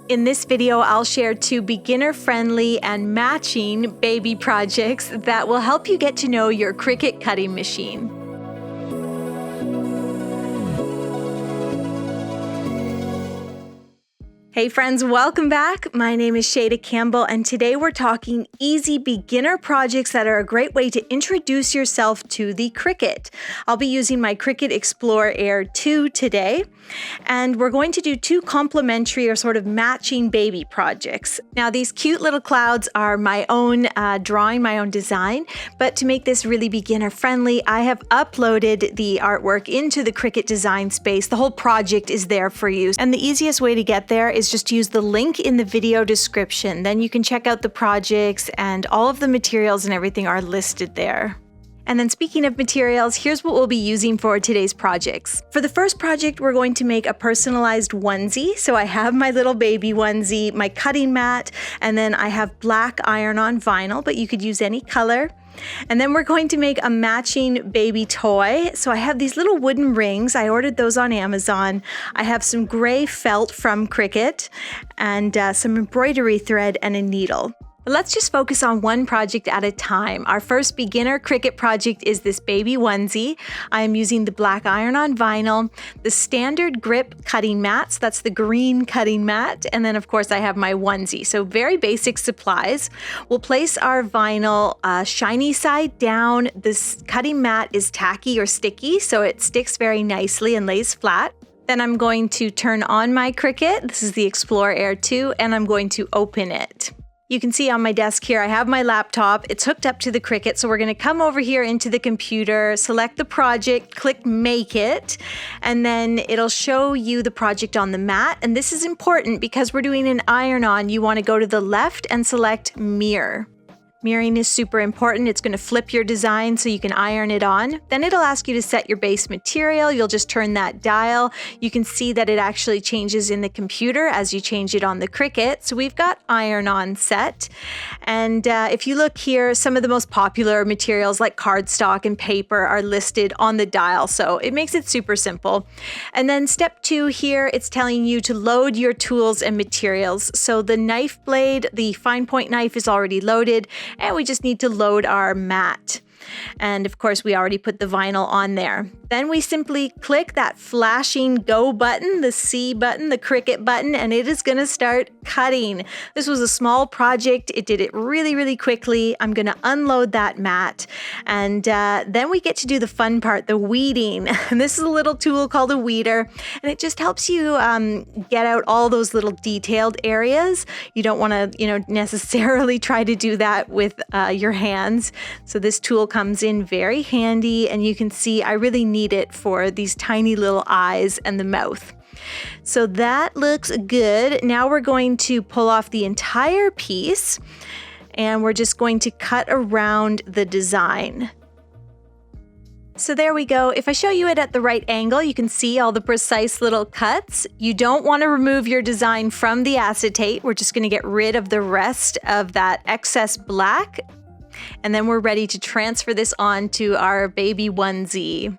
In this video, I'll share 2 beginner-friendly and matching baby projects that will help you get to know your Cricut cutting machine. Hey friends, welcome back. My name is Shayda Campbell, and today we're talking easy beginner projects that are a great way to introduce yourself to the Cricut. I'll be using my Cricut Explore Air 2 today, and we're going to do 2 complementary or sort of matching baby projects. Now, these cute little clouds are my own drawing, my own design, but to make this really beginner friendly, I have uploaded the artwork into the Cricut Design space. The whole project is there for you, and the easiest way to get there is just use the link in the video description. Then you can check out the projects, and all of the materials and everything are listed there. And then speaking of materials, here's what we'll be using for today's projects. For the first project, we're going to make a personalized onesie. So I have my little baby onesie, my cutting mat, and then I have black iron-on vinyl, but you could use any color. And then we're going to make a matching baby toy. So I have these little wooden rings. I ordered those on Amazon. I have some gray felt from Cricut and some embroidery thread and a needle. Let's just focus on one project at a time. Our first beginner Cricut project is this baby onesie. I am using the black iron-on vinyl, the standard grip cutting mats, that's the green cutting mat, and then of course I have my onesie. So very basic supplies. We'll place our vinyl shiny side down. This cutting mat is tacky or sticky, so it sticks very nicely and lays flat. Then I'm going to turn on my Cricut. This is the Explore Air 2, and I'm going to open it. You can see on my desk here, I have my laptop. It's hooked up to the Cricut. So we're going to come over here into the computer, select the project, click Make It, and then it'll show you the project on the mat. And this is important because we're doing an iron-on. You want to go to the left and select Mirror. Mirroring is super important. It's going to flip your design so you can iron it on. Then it'll ask you to set your base material. You'll just turn that dial. You can see that it actually changes in the computer as you change it on the Cricut. So we've got iron on set. And if you look here, some of the most popular materials like cardstock and paper are listed on the dial. So it makes it super simple. And then step 2 here, it's telling you to load your tools and materials. So the knife blade, the fine point knife is already loaded. And we just need to load our mat. And of course, we already put the vinyl on there. Then we simply click that flashing go button, the C button, the Cricut button, and it is going to start cutting. This was a small project. It did it really, really quickly. I'm going to unload that mat. And then we get to do the fun part, the weeding. And this is a little tool called a weeder, and it just helps you get out all those little detailed areas. You don't want to, necessarily try to do that with your hands. So this tool comes in very handy, and you can see I really need it for these tiny little eyes and the mouth. So that looks good. Now we're going to pull off the entire piece, and we're just going to cut around the design. So there we go. If I show you it at the right angle, you can see all the precise little cuts. You don't want to remove your design from the acetate. We're just going to get rid of the rest of that excess black. And then we're ready to transfer this on to our baby onesie.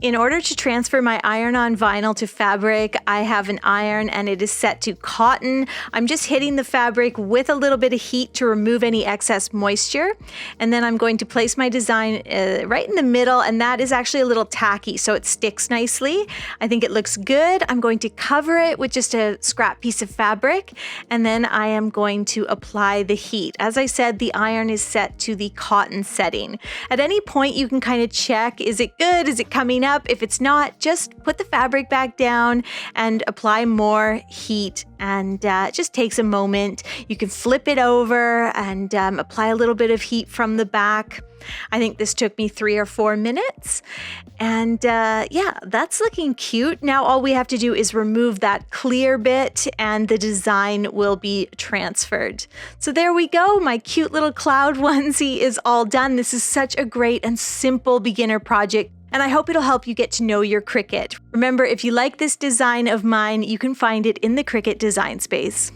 In order to transfer my iron-on vinyl to fabric, I have an iron and it is set to cotton. I'm just hitting the fabric with a little bit of heat to remove any excess moisture. And then I'm going to place my design right in the middle, and that is actually a little tacky, so it sticks nicely. I think it looks good. I'm going to cover it with just a scrap piece of fabric, and then I am going to apply the heat. As I said, the iron is set to the cotton setting. At any point, you can kind of check, is it good? Is it coming up? If it's not, just put the fabric back down and apply more heat, and it just takes a moment. You can flip it over and apply a little bit of heat from the back. I think this took me 3 or 4 minutes, and yeah, that's looking cute. Now all we have to do is remove that clear bit and the design will be transferred. So there we go. My cute little cloud onesie is all done. This is such a great and simple beginner project, and I hope it'll help you get to know your Cricut. Remember, if you like this design of mine, you can find it in the Cricut Design space.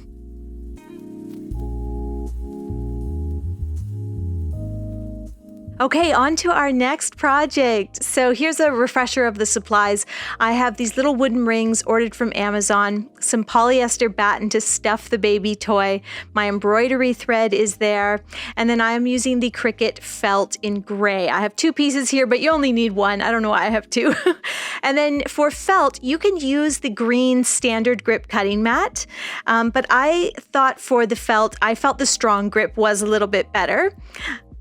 Okay, on to our next project. So here's a refresher of the supplies. I have these little wooden rings ordered from Amazon, some polyester batten to stuff the baby toy, my embroidery thread is there, and then I am using the Cricut felt in gray. I have 2 pieces here, but you only need 1. I don't know why I have 2. And then for felt, you can use the green standard grip cutting mat, but I thought for the felt, I felt the strong grip was a little bit better.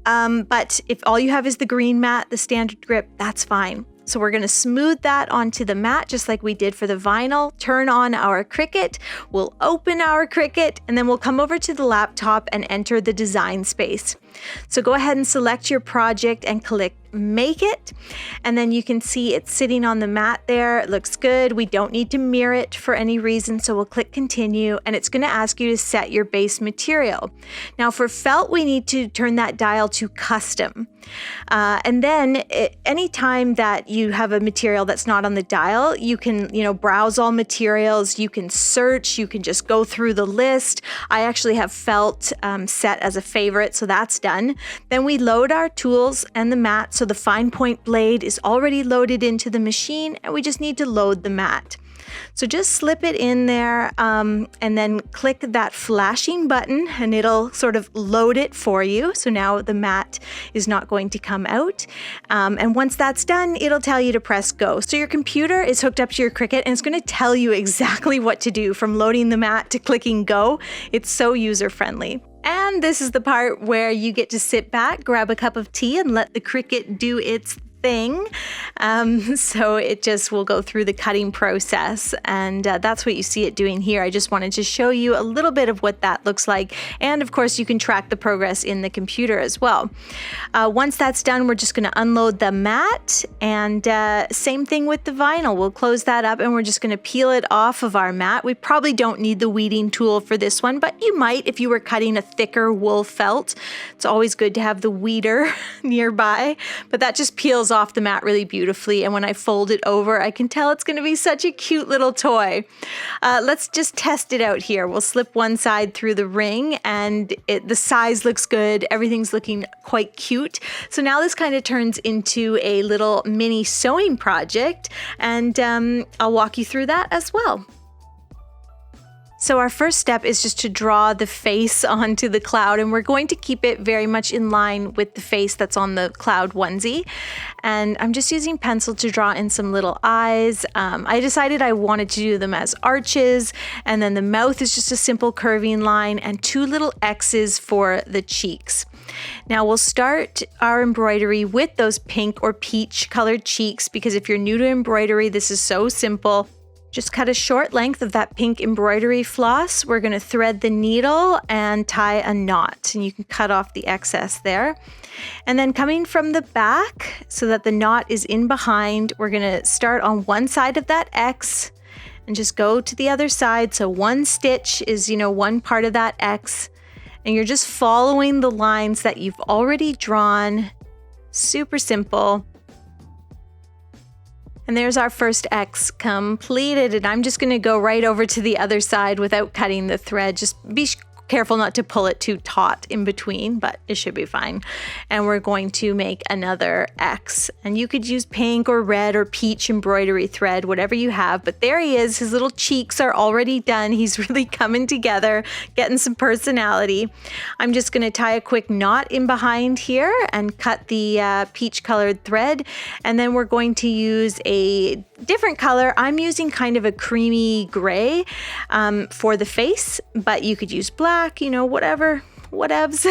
But if all you have is the green mat, the standard grip, that's fine. So we're going to smooth that onto the mat just like we did for the vinyl, turn on our Cricut, we'll open our Cricut, and then we'll come over to the laptop and enter the design space. So go ahead and select your project and click Make It, and then you can see it's sitting on the mat there. It looks good. We don't need to mirror it for any reason, so we'll click Continue, and it's going to ask you to set your base material. Now for felt, we need to turn that dial to Custom. And then anytime that you have a material that's not on the dial, you can, browse all materials, you can search, you can just go through the list. I actually have felt set as a favorite, so that's done. Then we load our tools and the mat. So the fine point blade is already loaded into the machine, and we just need to load the mat. So just slip it in there and then click that flashing button and it'll sort of load it for you. So now the mat is not going to come out. And once that's done, it'll tell you to press go. So your computer is hooked up to your Cricut and it's going to tell you exactly what to do from loading the mat to clicking go. It's so user-friendly. And this is the part where you get to sit back, grab a cup of tea, and let the Cricut do its thing. So it just will go through the cutting process, and that's what you see it doing here. I just wanted to show you a little bit of what that looks like, and of course you can track the progress in the computer as well. Once that's done, we're just going to unload the mat, and same thing with the vinyl. We'll close that up and we're just going to peel it off of our mat. We probably don't need the weeding tool for this one, but you might if you were cutting a thicker wool felt. It's always good to have the weeder nearby, but that just peels off the mat really beautifully, and when I fold it over, I can tell it's going to be such a cute little toy. Let's just test it out here. We'll slip one side through the ring, and the size looks good. Everything's looking quite cute. So now this kind of turns into a little mini sewing project, and I'll walk you through that as well. So our first step is just to draw the face onto the cloud, and we're going to keep it very much in line with the face that's on the cloud onesie. And I'm just using pencil to draw in some little eyes. I decided I wanted to do them as arches, and then the mouth is just a simple curving line and 2 little X's for the cheeks. Now we'll start our embroidery with those pink or peach colored cheeks, because if you're new to embroidery, this is so simple. Just cut a short length of that pink embroidery floss. We're going to thread the needle and tie a knot, and you can cut off the excess there. And then coming from the back so that the knot is in behind, we're going to start on one side of that X and just go to the other side. So one stitch is, one part of that X, and you're just following the lines that you've already drawn. Super simple. And there's our first X completed, and I'm just going to go right over to the other side without cutting the thread. Just be careful not to pull it too taut in between, but it should be fine. And we're going to make another X. And you could use pink or red or peach embroidery thread, whatever you have. But there he is. His little cheeks are already done. He's really coming together, getting some personality. I'm just going to tie a quick knot in behind here and cut the peach colored thread. And then we're going to use a different color. I'm using kind of a creamy gray for the face, but you could use black, whatevs.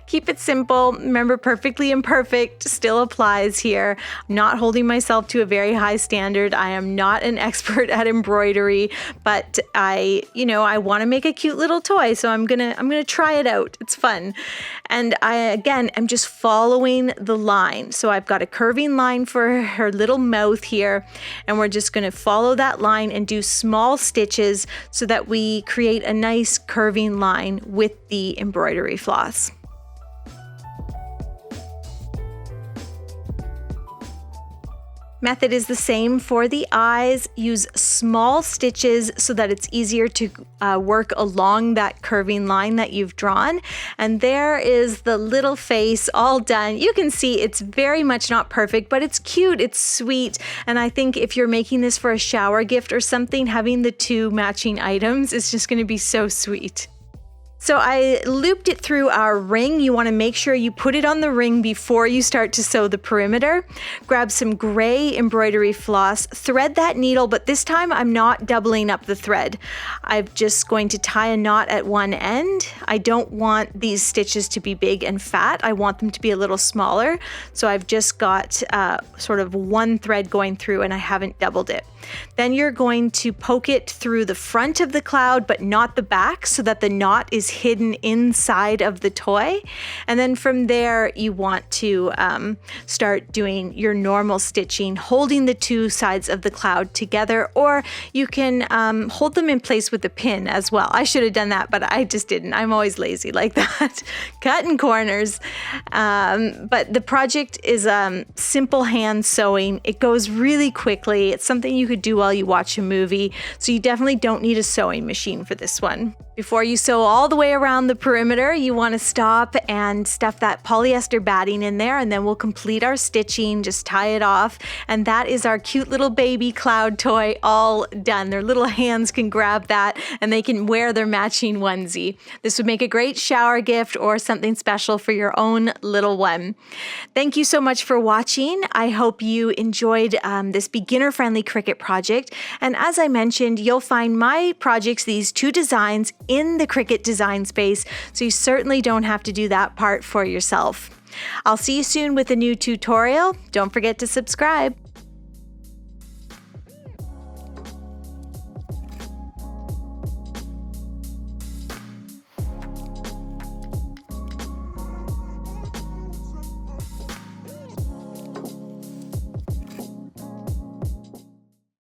Keep it simple. Remember, perfectly imperfect still applies here. I'm not holding myself to a very high standard. I am not an expert at embroidery, but I want to make a cute little toy, so I'm gonna try it out. It's fun. And I'm just following the line. So I've got a curving line for her little mouth here, and we're just gonna follow that line and do small stitches so that we create a nice curving line with the embroidery floss. Method is the same for the eyes. Use small stitches so that it's easier to work along that curving line that you've drawn. And there is the little face all done. You can see it's very much not perfect, but it's cute, it's sweet. And I think if you're making this for a shower gift or something, having the two matching items is just going to be so sweet. So I looped it through our ring. You want to make sure you put it on the ring before you start to sew the perimeter. Grab some gray embroidery floss, thread that needle, but this time I'm not doubling up the thread. I'm just going to tie a knot at one end. I don't want these stitches to be big and fat. I want them to be a little smaller. So I've just got sort of one thread going through and I haven't doubled it. Then you're going to poke it through the front of the cloud, but not the back, so that the knot is hidden inside of the toy. And then from there, you want to start doing your normal stitching, holding the two sides of the cloud together, or you can hold them in place with a pin as well. I should have done that, but I just didn't. I'm always lazy like that, cutting corners. But the project is simple hand sewing. It goes really quickly. It's something you could do while you watch a movie, so you definitely don't need a sewing machine for this one. Before you sew all the way around the perimeter, you want to stop and stuff that polyester batting in there, and then we'll complete our stitching, just tie it off, and that is our cute little baby cloud toy all done. Their little hands can grab that and they can wear their matching onesie. This would make a great shower gift or something special for your own little one. Thank you so much for watching. I hope you enjoyed this beginner-friendly Cricut project, and as I mentioned, you'll find my projects, these two designs, in the Cricut Design space, so you certainly don't have to do that part for yourself. I'll see you soon with a new tutorial. Don't forget to subscribe.